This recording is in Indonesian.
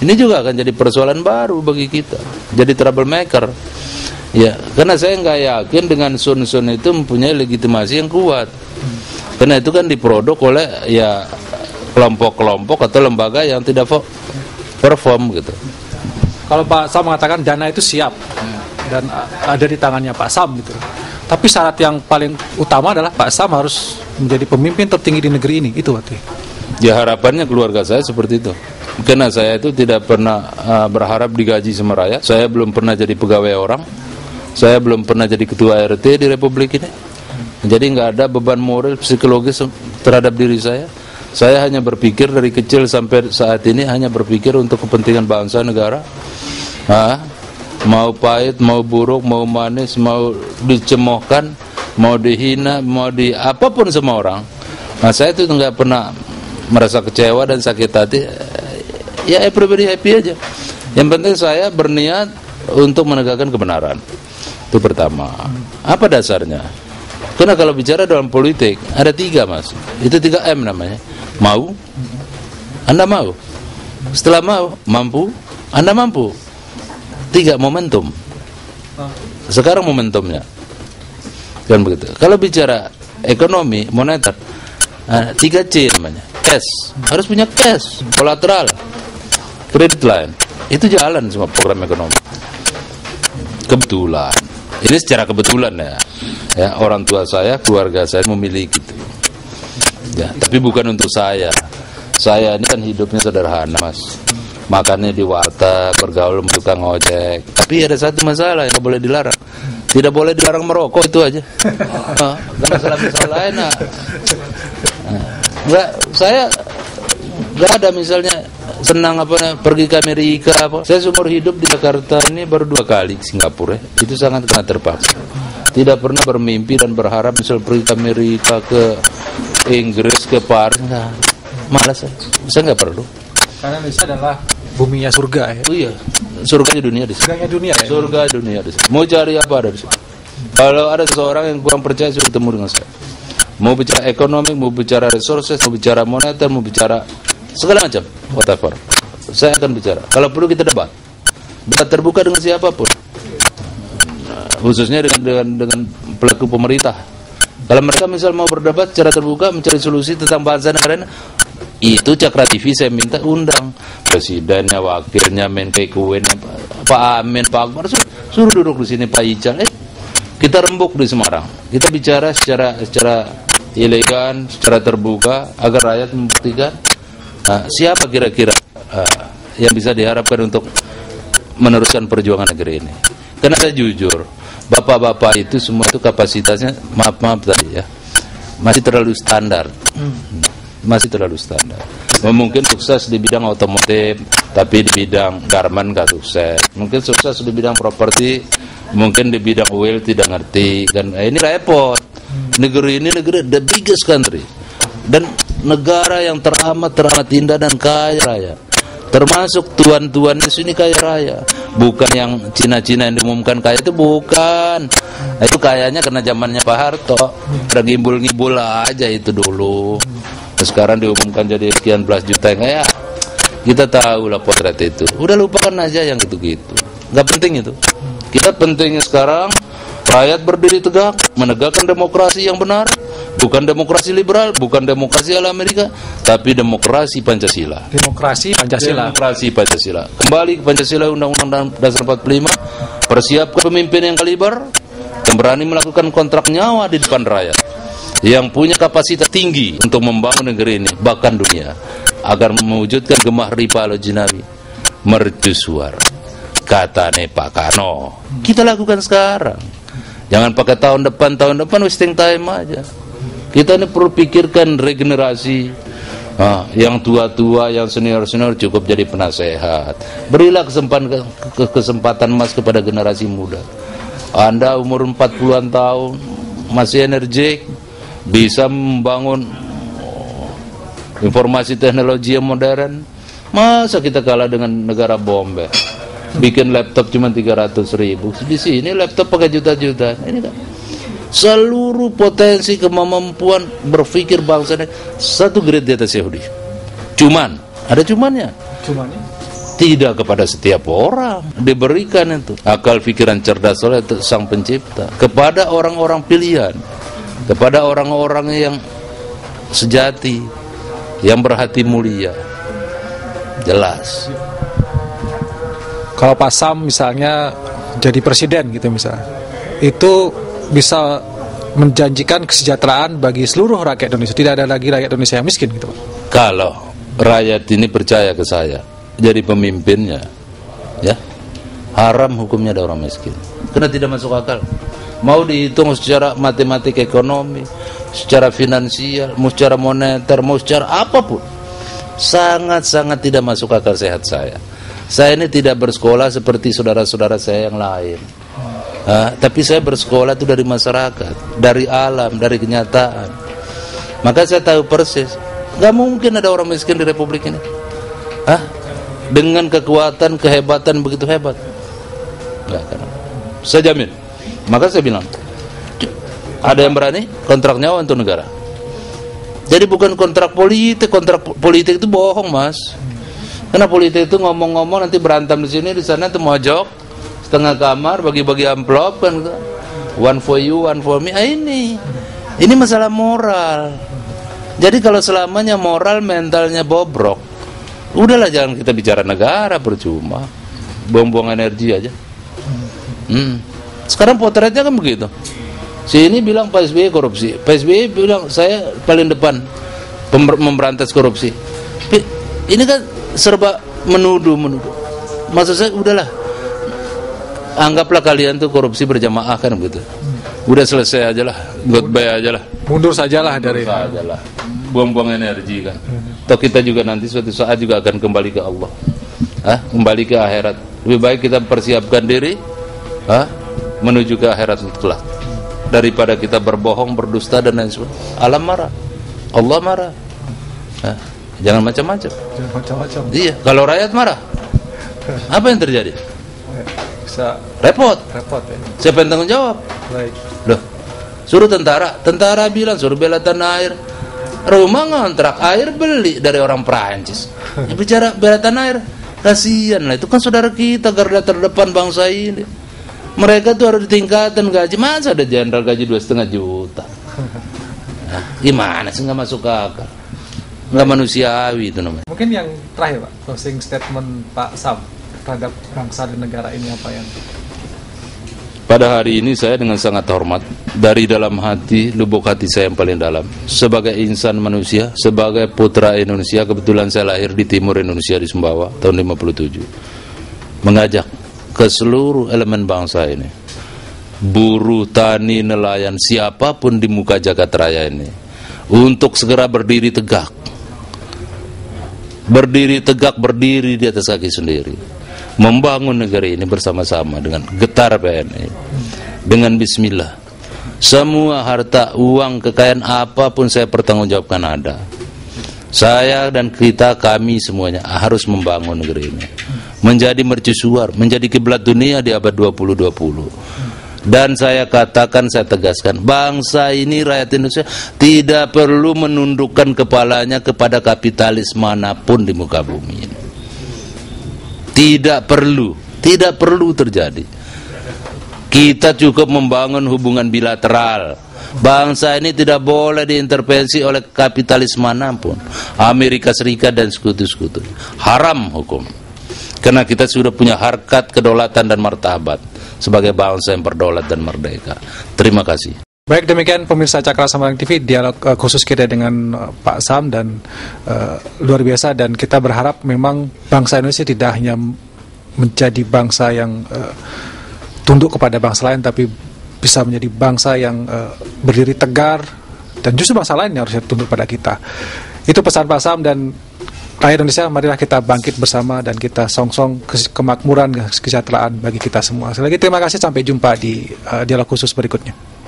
Ini juga akan jadi persoalan baru bagi kita, jadi troublemaker. Ya, karena saya nggak yakin dengan sun-sun itu mempunyai legitimasi yang kuat. Karena itu kan diproduk oleh ya kelompok-kelompok atau lembaga yang tidak perform gitu. Kalau Pak Sam mengatakan dana itu siap dan ada di tangannya Pak Sam gitu. Tapi syarat yang paling utama adalah Pak Sam harus menjadi pemimpin tertinggi di negeri ini, itu berarti. Ya harapannya keluarga saya seperti itu. Karena saya itu tidak pernah berharap digaji sama rakyat. Saya belum pernah jadi pegawai orang. Saya belum pernah jadi ketua RT di Republik ini. Jadi nggak ada beban moral psikologis terhadap diri saya. Saya hanya berpikir dari kecil sampai saat ini hanya berpikir untuk kepentingan bangsa negara. Mau pahit, mau buruk, mau manis, mau dicemohkan, mau dihina, mau apapun sama orang. Nah saya itu nggak pernah merasa kecewa dan sakit hati. Ya everybody happy aja. Yang penting saya berniat untuk menegakkan kebenaran. Itu pertama. Apa dasarnya? Karena kalau bicara dalam politik ada 3 mas. Itu 3M namanya. Mau, Anda mau. Setelah mau, mampu, Anda mampu. 3 momentum. Sekarang momentumnya kan begitu. Kalau bicara ekonomi moneter 3C namanya, cash. Harus punya cash, kolateral, credit line. Itu jalan semua program ekonomi. Kebetulan ini secara kebetulan ya orang tua saya, keluarga saya memiliki itu ya, tapi bukan untuk saya ini kan hidupnya sederhana mas. Makannya di warteg, bergaul sama tukang ojek. Tapi ada satu masalah yang tidak boleh dilarang. Tidak boleh dilarang merokok, itu aja. Gak masalah-masalah lain. Saya nggak ada misalnya senang pergi ke Amerika apa. Saya seumur hidup di Jakarta ini baru 2 kali ke Singapura. Itu sangat terpaksa. Tidak pernah bermimpi dan berharap misal pergi ke Amerika, ke Inggris, ke Paris. Malas saya nggak perlu. Karena Indonesia adalah buminya surga ya. Oh iya, surganya dunia di sini. Surganya dunia ya. Surga dunia di sini. Mau cari apa ada di sini. Kalau ada seseorang yang kurang percaya suruh ketemu dengan saya. Mau bicara ekonomi, mau bicara resources, mau bicara moneter, mau bicara segala macam, whatever. Saya akan bicara. Kalau perlu kita debat terbuka dengan siapapun. Khususnya dengan pelaku pemerintah. Kalau mereka misal mau berdebat secara terbuka mencari solusi tentang bangsa negara, itu Cakra TV saya minta undang presidennya, wakilnya, Menkeikuennya, Pak Amin, Pak Akbar, suruh duduk di sini Pak Ical. Kita rembuk di Semarang. Kita bicara secara elegan, secara terbuka agar rakyat membuktikan siapa kira-kira yang bisa diharapkan untuk meneruskan perjuangan negeri ini. Karena saya jujur, bapak-bapak itu semua itu kapasitasnya maaf tadi ya, masih terlalu standar. Masih terlalu standar. Mungkin sukses di bidang otomotif, tapi di bidang garment gak sukses. Mungkin sukses di bidang properti, mungkin di bidang oil tidak ngerti. Dan ini repot. Negeri ini negeri the biggest country dan negara yang teramat indah dan kaya raya. Termasuk tuan-tuan di sini kaya raya. Bukan yang Cina-Cina yang diumumkan kaya, itu bukan. Itu kayanya karena zamannya Pak Harto. Udah ngibul-ngibul aja itu dulu. Sekarang diumumkan jadi sekian belas juta yang kaya. Kita tahu lah potret itu. Udah lupakan aja yang gitu-gitu. Gak penting itu. Kita pentingnya sekarang rakyat berdiri tegak, menegakkan demokrasi yang benar. Bukan demokrasi liberal, bukan demokrasi ala Amerika, tapi demokrasi Pancasila. Demokrasi Pancasila. Kembali ke Pancasila, Undang-Undang Dasar 45. Persiapkan pemimpin yang kaliber, yang berani melakukan kontrak nyawa di depan rakyat, yang punya kapasitas tinggi untuk membangun negeri ini, bahkan dunia, agar mewujudkan gemah ripalo jinawi mercusuar katane Pak Karno. Kita lakukan sekarang. Jangan pakai tahun depan wasting time aja. Kita ini perlu pikirkan regenerasi. Yang tua-tua, yang senior-senior cukup jadi penasehat. Berilah kesempatan emas kepada generasi muda. Anda umur 40-an tahun masih energik, bisa membangun informasi teknologi yang modern. Masa kita kalah dengan negara bombe? Bikin laptop cuma 300.000. Di sini laptop pakai juta-juta. Ini kan seluruh potensi kemampuan berpikir bangsa ini satu grade di atas Yahudi. Cuman ada cumannya. Semuanya? Tidak kepada setiap orang diberikan itu akal pikiran cerdas oleh Sang Pencipta, kepada orang-orang pilihan, kepada orang-orang yang sejati, yang berhati mulia. Jelas. Kalau Pak Sam misalnya jadi presiden gitu misalnya, itu bisa menjanjikan kesejahteraan bagi seluruh rakyat Indonesia, tidak ada lagi rakyat Indonesia yang miskin gitu Pak. Kalau rakyat ini percaya ke saya jadi pemimpinnya, ya, haram hukumnya ada orang miskin, karena tidak masuk akal. Mau dihitung secara matematik ekonomi, secara finansial, mau secara moneter, mau secara apapun, sangat-sangat tidak masuk akal sehat saya. Saya ini tidak bersekolah seperti saudara-saudara saya yang lain, tapi saya bersekolah itu dari masyarakat, dari alam, dari kenyataan. Maka saya tahu persis, gak mungkin ada orang miskin di Republik ini, dengan kekuatan, kehebatan begitu hebat. Gak akan. Saya jamin. Maka saya bilang, ada yang berani kontrak nyawa untuk negara. Jadi bukan kontrak politik itu bohong, Mas. Karena politik itu ngomong-ngomong nanti berantem di sini, di sana itu mojok, setengah kamar, bagi-bagi amplop kan. One for you, one for me. Ini masalah moral. Jadi kalau selamanya moral mentalnya bobrok, udahlah jangan kita bicara negara, percuma. Buang-buang energi aja. Sekarang potretnya kan begitu. Si ini bilang Pak SBY korupsi, Pak SBY bilang saya paling depan memberantas korupsi. Ini kan serba menuduh. Maksud saya udahlah, anggaplah kalian tuh korupsi berjamaah kan begitu. Udah selesai aja lah, goodbye aja lah. Mundur sajalah dari. Buang-buang energi kan. Toh kita juga nanti suatu saat juga akan kembali ke Allah, kembali ke akhirat. Lebih baik kita persiapkan diri, menuju ke akhirat kelak, daripada kita berbohong, berdusta dan lain sebagainya. Alam marah, Allah marah. Jangan macam-macam. Iya, kalau rakyat marah, apa yang terjadi? Bisa repot ya. Siapa yang tanggung jawab? Baik. Loh, suruh tentara bilang suruh bela tanah air, rumah ngontrak, air beli dari orang Perancis. Ya, bicara bela tanah air, kasihan lah, itu kan saudara kita, garda terdepan bangsa ini. Mereka tuh harus ditingkatkan gaji. Masa ada jenderal gaji 2,5 juta? Gimana sih, nggak masuk akal, nggak manusiawi itu namanya. Mungkin yang terakhir Pak, closing statement Pak Sam terhadap bangsa dan negara ini apa yang? Pada hari ini saya dengan sangat hormat, dari dalam hati, lubuk hati saya yang paling dalam, sebagai insan manusia, sebagai putra Indonesia, kebetulan saya lahir di timur Indonesia di Sumbawa tahun 57, mengajak ke seluruh elemen bangsa ini, buruh, tani, nelayan, siapapun di muka jagat raya ini, untuk segera berdiri tegak, berdiri di atas kaki sendiri, membangun negeri ini bersama-sama dengan getar PNI, dengan bismillah. Semua harta, uang, kekayaan apapun saya pertanggungjawabkan ada. Saya dan kami semuanya harus membangun negeri ini menjadi mercusuar, menjadi kiblat dunia di abad 2020. Dan saya katakan, saya tegaskan, bangsa ini, rakyat Indonesia tidak perlu menundukkan kepalanya kepada kapitalis manapun di muka bumi ini. Tidak perlu terjadi. Kita cukup membangun hubungan bilateral. Bangsa ini tidak boleh diintervensi oleh kapitalis manapun, Amerika Serikat dan sekutu-sekutu. Haram hukum. Karena kita sudah punya harkat, kedaulatan dan martabat sebagai bangsa yang berdaulat dan merdeka. Terima kasih. Baik, demikian pemirsa Cakra Sembarang TV, dialog khusus kita dengan Pak Sam, dan luar biasa, dan kita berharap memang bangsa Indonesia tidak hanya menjadi bangsa yang tunduk kepada bangsa lain, tapi bisa menjadi bangsa yang berdiri tegar, dan justru bangsa lain yang harusnya tunduk pada kita. Itu pesan Pak Sam, dan rakyat Indonesia, marilah kita bangkit bersama dan kita song-song kemakmuran, kesejahteraan bagi kita semua. Sekali lagi terima kasih, sampai jumpa di dialog khusus berikutnya.